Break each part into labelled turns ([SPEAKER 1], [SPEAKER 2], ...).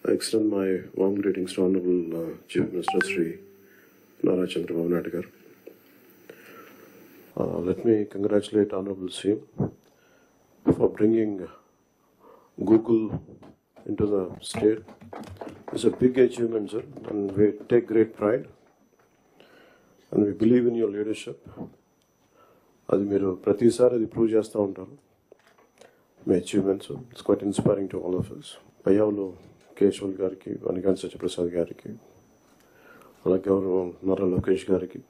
[SPEAKER 1] I extend my warm greetings to Honorable Chief Minister Sri Nara Chandrababu Naidu garu. Let me congratulate Honorable CM for bringing Google into the state. It's a big achievement, sir, and we take great pride. And we believe in your leadership. అది మీరు ప్రతిసారి అది prove చేస్తూ ఉంటారు మీ achievements. It's quite inspiring to all of us. Payyavula Keshav గారికి, వనిగాని సత్యప్రసాద్ గారికి, అలాగే గౌరవ నారా లోకేష్ గారికి,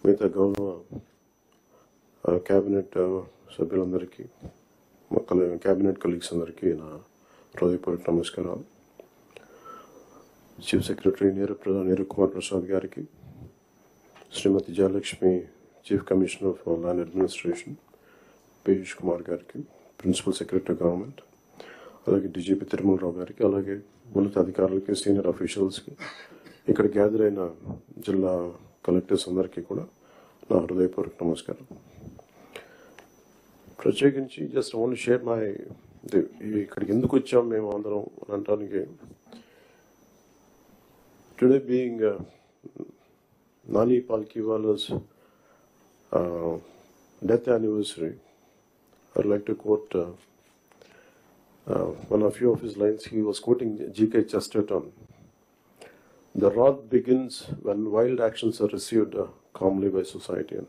[SPEAKER 1] మిగతా గౌరవ క్యాబినెట్ సభ్యులందరికీ, క్యాబినెట్ కలీగ్స్ అందరికీ నా హృదయపూర్వక నమస్కారాలు. చీఫ్ సెక్రటరీ నీరు కుమార్ ప్రసాద్ గారికి, Srimathi Jayalakshmi chief commissioner for land administration Piyush Kumar గారికి, ప్రిన్సిపల్ సెక్రటరీ గవర్నమెంట్, అలాగే డీజీపీ తిరుమలరావు గారికి, అలాగే ఉన్నత అధికారులకి, సీనియర్ అఫీషియల్స్కి, ఇక్కడ గ్యాదర్ అయిన జిల్లా కలెక్టర్స్ అందరికీ కూడా నా హృదయపూర్వక నమస్కారం. ప్రత్యేకించి జస్ట్ ఓన్లీ షేర్ మై ఇక్కడికి ఎందుకు వచ్చాం మేము అందరం అని అనడానికి, today being Nani Palkiwala's death anniversary, I'd like to quote one of few of his lines. He was quoting G.K. Chesterton. The wrath begins when wild actions are received calmly by society.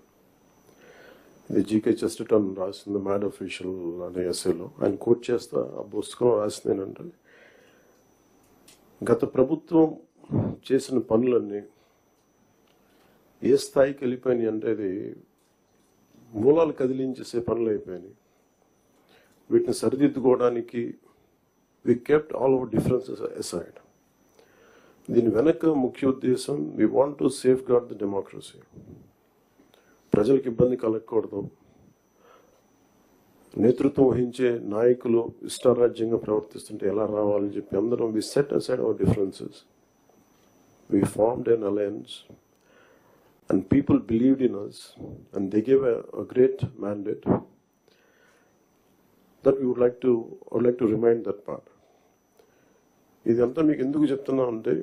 [SPEAKER 1] The G.K. Chesterton రాసిన The Mad Official అనే ఎస్సేలో ఆయన coat చేస్తా ఆ పుస్తకం రాసింది ఏంటంటే, గత ప్రభుత్వం చేసిన పనులన్నీ ఏ స్థాయికి వెళ్ళిపోయినాయి అంటే అది మూలాలు కదిలించేసే పనులు అయిపోయినాయి. వీటిని సరిదిద్దుకోవడానికి we kept all our differences aside. దీని వెనక ముఖ్య ఉద్దేశం, we want to safeguard the democracy. ప్రజలకు ఇబ్బంది కలగకూడదు. నేతృత్వం వహించే నాయకులు ఇష్టారాజ్యంగా ప్రవర్తిస్తుంటే ఎలా రావాలని చెప్పి అందరం we set aside our differences. We formed an alliance. And people believed in us, and they gave a great mandate that we would like to remind that part. ఇదంతా మీకు ఎందుకు చెప్తున్నా అంటే,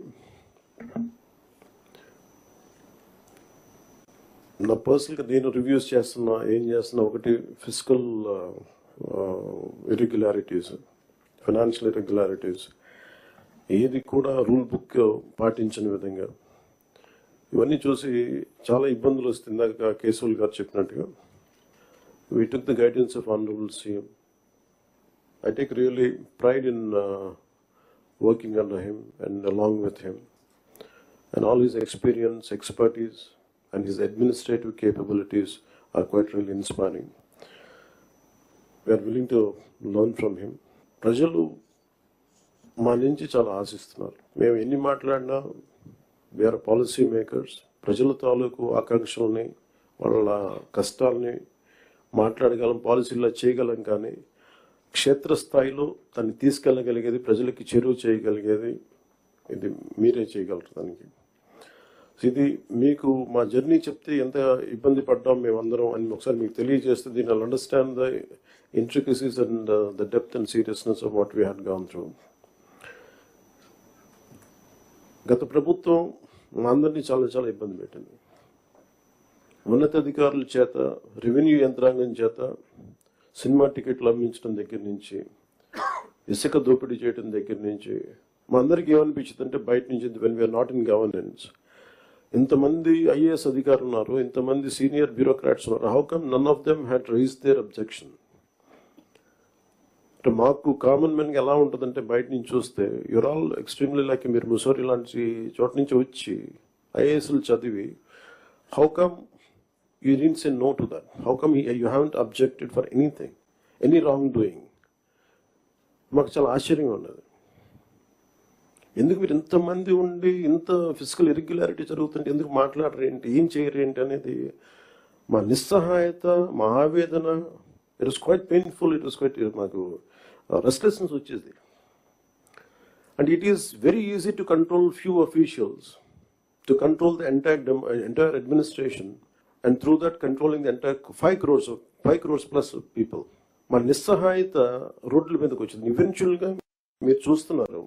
[SPEAKER 1] నా పర్సనల్గా నేను రివ్యూస్ చేస్తున్నా, ఏం చేస్తున్నా, ఒకటి ఫిజికల్ ఇర్రెగ్యులారిటీస్, ఫైనాన్షియల్ ఇర్రెగ్యులారిటీస్, ఏది కూడా రూల్ బుక్ పాటించని విధంగా ఇవన్నీ చూసి చాలా ఇబ్బందులు వస్తుంది. ఇందాక కేశవుల్ గారు చెప్పినట్టుగా we took the guidance of Honorable CM. I take really pride in working under him and along with him, and all his experience, expertise and his administrative capabilities are quite really inspiring. We are willing to learn from him. ప్రజలు మా నుంచి చాలా ఆశిస్తున్నారు. మేము ఎన్ని మాట్లాడినా we are policy makers. ప్రజల తాలూకు ఆకాంక్షల్ని, వాళ్ళ కష్టాలని మాట్లాడగలం, పాలసీల్లో చేయగలం, కానీ క్షేత్రస్థాయిలో దాన్ని తీసుకెళ్ళగలిగేది, ప్రజలకి చేరువ చేయగలిగేది ఇది మీరే చేయగలరు. దానికి ఇది మీకు మా జర్నీ చెప్తే ఎంత ఇబ్బంది పడ్డాం మేమందరం అని ఒకసారి మీకు తెలియజేస్తే, దీన్ని understand the intricacies and the depth and seriousness of what we had gone through. గత ప్రభుత్వం మా అందరినీ చాలా చాలా ఇబ్బంది పెట్టింది. ఉన్నతాధికారుల చేత, రెవెన్యూ యంత్రాంగం చేత సినిమా టికెట్లు అమ్మించడం దగ్గర నుంచి, ఇసుక దోపిడీ చేయడం దగ్గర నుంచి మా అందరికీ ఏమనిపించింది అంటే, బయట నుంచి when we're not in governance, ఇంతమంది ఐఏఎస్ అధికారులు ఉన్నారు, ఇంతమంది సీనియర్ బ్యూరోక్రాట్స్ ఉన్నారు, how come none of them had raise their objection. అంటే మాకు కామన్ మెన్గా ఎలా ఉంటుందంటే, బయట నుంచి చూస్తే యూర్ ఆల్ ఎక్స్ట్రీమ్లీ లైక్, మీరు ముసోరి లాంటి చోట నుంచి వచ్చి ఐఏఎస్లు చదివి, how come you didn't say no to that? How come you haven't objected for anything, any wrong doing? మాకు చాలా ఆశ్చర్యంగా ఉన్నది. ఎందుకు మీరు ఇంతమంది ఉండి ఇంత ఫిజికల్ ఇర్రెగ్యులారిటీ జరుగుతుంటే ఎందుకు మాట్లాడరు ఏంటి, ఏం చేయరు ఏంటి అనేది మా నిస్సహాయత, మా ఆవేదన. It was quite painful. It was quiet, మాకు రెస్ట్లెస్నెస్ వచ్చేది. And it is very easy to control few officials, to control the entire administration, and through that controlling the entire 5 crores plus people. మా నిస్సహాయత రోడ్ల మీదకి వచ్చింది. ఈవెన్చువల్గా మీరు చూస్తున్నారు,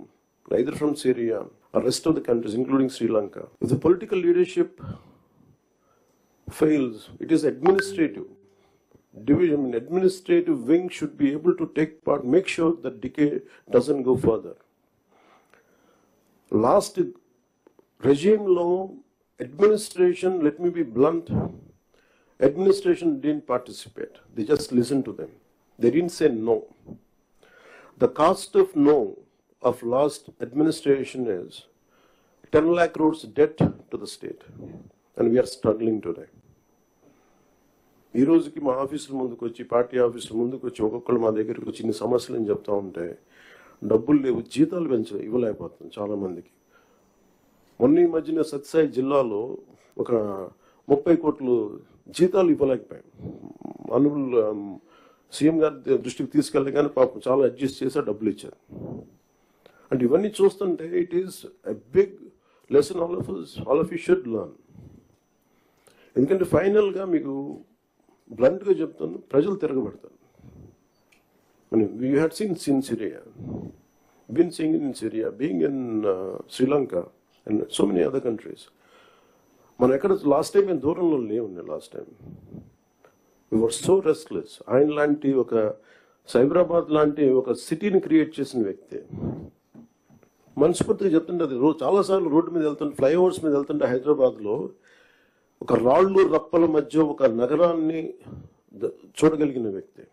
[SPEAKER 1] either from Syria or rest of the countries, including Sri Lanka. If the political leadership fails, it is administrative division. Administrative wing should be able to take part, make sure that decay doesn't go further. Last regime law, administration, let me be blunt, administration didn't participate. They just listened to them. They didn't say no. The cost of no of last administration is 10 lakh crores debt to the state, and we are struggling today. ఈ రోజుకి మా ఆఫీసుల ముందుకు వచ్చి, party ఆఫీసుల ముందుకు వచ్చి ఒక్కొక్కరు మా దగ్గరికి వచ్చి ఇన్ని సమస్యలు అని చెప్తా ఉంటే డబ్బులు లేవు, జీతాలు ఇవ్వలేకపోతుంది చాలా మందికి. మొన్న ఈ మధ్యన సత్యసాయి జిల్లాలో ఒక 30 కోట్లు జీతాలు ఇవ్వలేకపోయాం. అనుబుల్ సీఎం గారి దృష్టికి తీసుకెళ్ళగానే పాపం చాలా అడ్జస్ట్ చేసి డబ్బులు ఇచ్చారు. అంటే ఇవన్నీ చూస్తుంటే it is a big lesson all of you should learn. ఎందుకంటే ఫైనల్గా మీకు బ్లంట్గా చెప్తాను, ప్రజలు తిరగబడతారు. We had seen Syria, been seeing in Syria, being in Sri Lanka and so many other countries. మనం ఎక్కడ లాస్ట్ టైం మేము దూరంలో లేవున్నాయి. Last time we were so restless. ఆయన లాంటి ఒక సైబరాబాద్ లాంటి ఒక సిటీని క్రియేట్ చేసిన వ్యక్తి మనస్ఫూర్తిగా చెప్తుంటే, అది చాలాసార్లు రోడ్డు మీద వెళ్తుంటే, ఫ్లైఓవర్స్ మీద వెళ్తుంటే హైదరాబాద్లో ఒక రాళ్ళు రప్పల మధ్య ఒక నగరాన్ని చూడగలిగిన వ్యక్తి.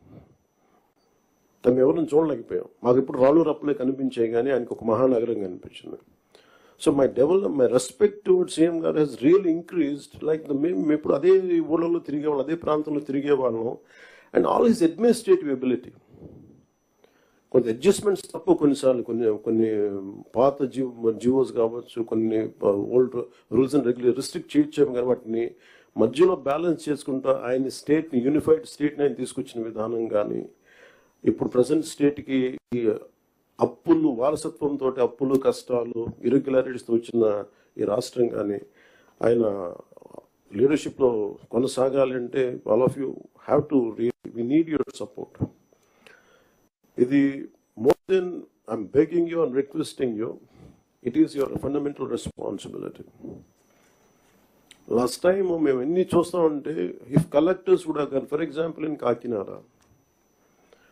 [SPEAKER 1] తను ఎవరిని చూడలేకపోయాం. మాకు ఇప్పుడు రాళ్ళు రప్పలే కనిపించాయి, కానీ ఆయనకు ఒక మహానగరం కనిపించింది. So my respect towards CM గారు హెస్ రియల్ ఇంక్రీజ్డ్. లైక్ మేము ఇప్పుడు అదే ఊళ్ళలో తిరిగేవాళ్ళం, అదే ప్రాంతంలో తిరిగేవాళ్ళం. And all his administrative ability, కొన్ని అడ్జస్ట్మెంట్స్ తప్ప కొన్నిసార్లు కొన్ని పాత జియోస్ కావచ్చు, కొన్ని old rules and regulation restrict చేయొచ్చాము, కానీ వాటిని మధ్యలో బ్యాలెన్స్ చేసుకుంటా ఆయన స్టేట్ని, యూనిఫైడ్ స్టేట్ని ఆయన తీసుకొచ్చిన విధానం కానీ, ఇప్పుడు ప్రజెంట్ స్టేట్కి అప్పులు, వారసత్వంతో అప్పులు, కష్టాలు, ఇరెగ్యులారిటీస్తో వచ్చిన ఈ రాష్ట్రం కానీ ఆయన లీడర్షిప్లో కొనసాగాలి అంటే all of you have to we need your support. ఇది more than I'm begging you and requesting you, it is your fundamental responsibility. Last time మేము ఎన్ని చూస్తా ఉంటే, if collectors would have gone, for example in Kakinada,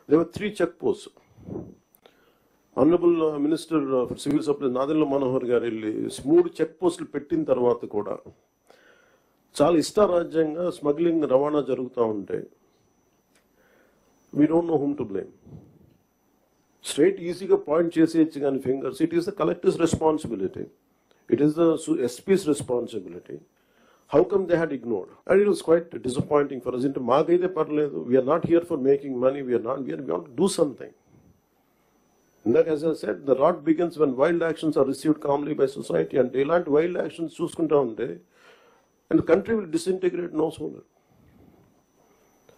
[SPEAKER 1] there were 3 check posts. Honorable Minister for Civil Supplies Nadella Manohar గారు వెళ్ళి 3 check పోస్టులు పెట్టిన తర్వాత కూడా చాలా ఇష్టారాజ్యంగా స్మగ్లింగ్ రవాణా జరుగుతూ ఉంటే, we don't know whom to blame. Straight ఈజీగా పాయింట్ చేసేయచ్చు కానీ fingers, it is the collector's responsibility, it is the SPs responsibility. How come they had ignored? And it was quite disappointing for us. అంటే మాకైతే పర్లేదు, we're not here for making money, we're want to do something. ఇందాక as I said, the rot begins when wild actions are received calmly by society. అంటే ఇలాంటి wild actions చూసుకుంటా ఉంటే and country will disintegrate no sooner.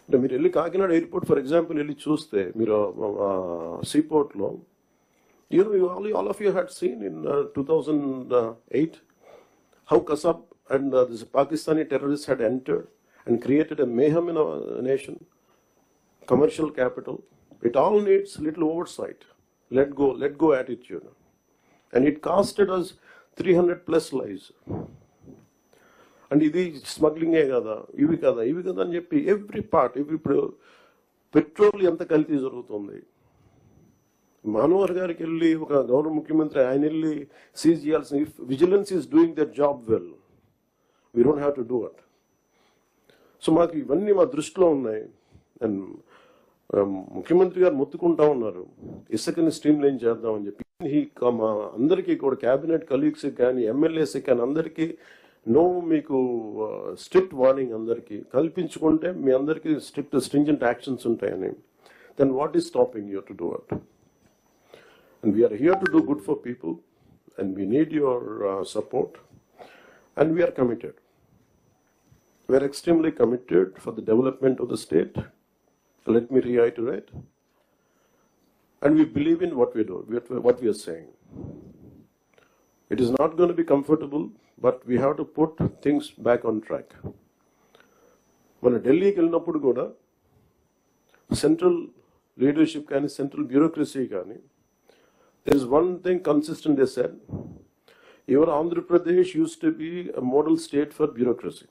[SPEAKER 1] అంటే మీరు వెళ్ళి Kakinada airport for example వెళ్ళి చూస్తే, మీరు సీపోర్ట్లో, all of you had seen in 2008 how Kasab and this Pakistani terrorists had entered and created a mayhem in our nation, commercial capital. It all needs little oversight. Let go attitude. And it costed us 300+ lives. And ఇది స్మగ్లింగే కదా, ఇవి కదా అని చెప్పి every part, ఇప్పుడు petrol ఎంత కల్తీ జరుగుతుంది. మనోహర్ గారికి వెళ్ళి ఒక గౌరవ ముఖ్యమంత్రి ఆయన వెళ్ళి సీజ్ చేయాల్సిన, if vigilance is doing their job well, we don't have to do it. So మాకు ఇవన్నీ మా దృష్టిలో ఉన్నాయి. అండ్ ముఖ్యమంత్రి గారు మొత్తుకుంటా ఉన్నారు ఇసుకని స్ట్రీమ్ లైన్ చేద్దామని చెప్పి. మా అందరికీ కూడా క్యాబినెట్ కలీగ్స్కి కానీ ఎమ్మెల్యేస్కి కానీ అందరికీ మీకు స్ట్రిక్ట్ వార్నింగ్ అందరికీ కల్పించుకుంటే మీ అందరికీ స్ట్రింజెంట్ యాక్షన్స్ ఉంటాయని. Then what is stopping you to do it? And we're here to do good for people and we need your support and we're committed. We're extremely committed for the development of the state. Let me reiterate. And we believe in what we do, what we are saying. It is not going to be comfortable, but we have to put things back on track. When Delhi ki vellinappudu kuda central leadership కానీ central bureaucracy కానీ There is one thing consistent they said. Your Andhra Pradesh used to be a model state for bureaucracy.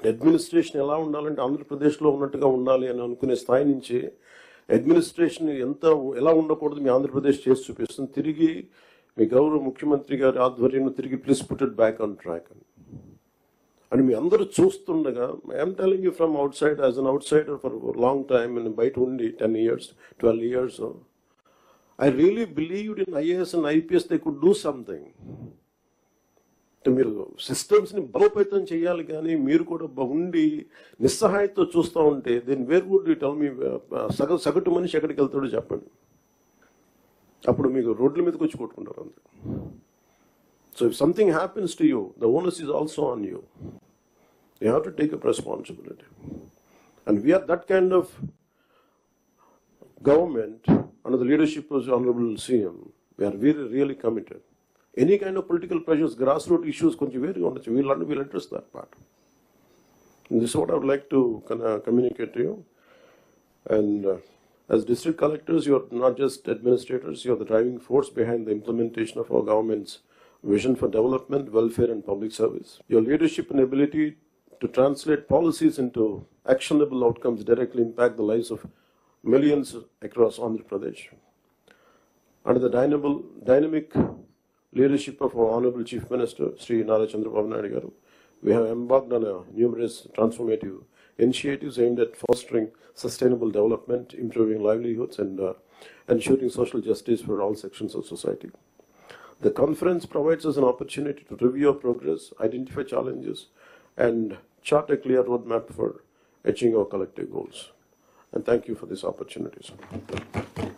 [SPEAKER 1] Administration ఎలా ఉండాలంటే ఆంధ్రప్రదేశ్లో ఉన్నట్టుగా ఉండాలి అని అనుకునే స్థాయి నుంచి అడ్మినిస్ట్రేషన్ ఎలా ఉండకూడదు మీ ఆంధ్రప్రదేశ్ చేసి చూపిస్తుంది. తిరిగి మీ గౌరవ ముఖ్యమంత్రి గారి ఆధ్వర్యంలో తిరిగి please put it back on track అని మీ అందరూ చూస్తుండగా I'm telling you from out side as an out cider for long time నేను బయట ఉండి 10 years 12 years I really believed in IAS and IPS they could do something. మీరు సిస్టమ్స్ని బలోపేతం చేయాలి కానీ మీరు కూడా ఉండి నిస్సహాయతో చూస్తూ ఉంటే then where would you tell me సగటు మనిషి ఎక్కడికి వెళ్తాడో చెప్పండి. అప్పుడు మీకు రోడ్ల మీదకి వచ్చి కొట్టుకుంటారు అందరూ. So if something happens to you the onus is also on you. You have to take up responsibility and we're that kind of government under the leadership of the Honorable CM. We are really committed. Any kind of political pressures, grassroots issues, we'll address that part. And this is what I would like to communicate to you. And as district collectors, you are not just administrators, you are the driving force behind the implementation of our government's vision for development, welfare and public service. Your leadership and ability to translate policies into actionable outcomes directly impact the lives of millions across Andhra Pradesh. Under the dynamic leadership of our Honorable Chief Minister, Sri Nara Chandrababu Naidu Garu, we have embarked on numerous transformative initiatives aimed at fostering sustainable development, improving livelihoods, and ensuring social justice for all sections of society. The conference provides us an opportunity to review our progress, identify challenges, and chart a clear roadmap for achieving our collective goals. And thank you for this opportunity, sir.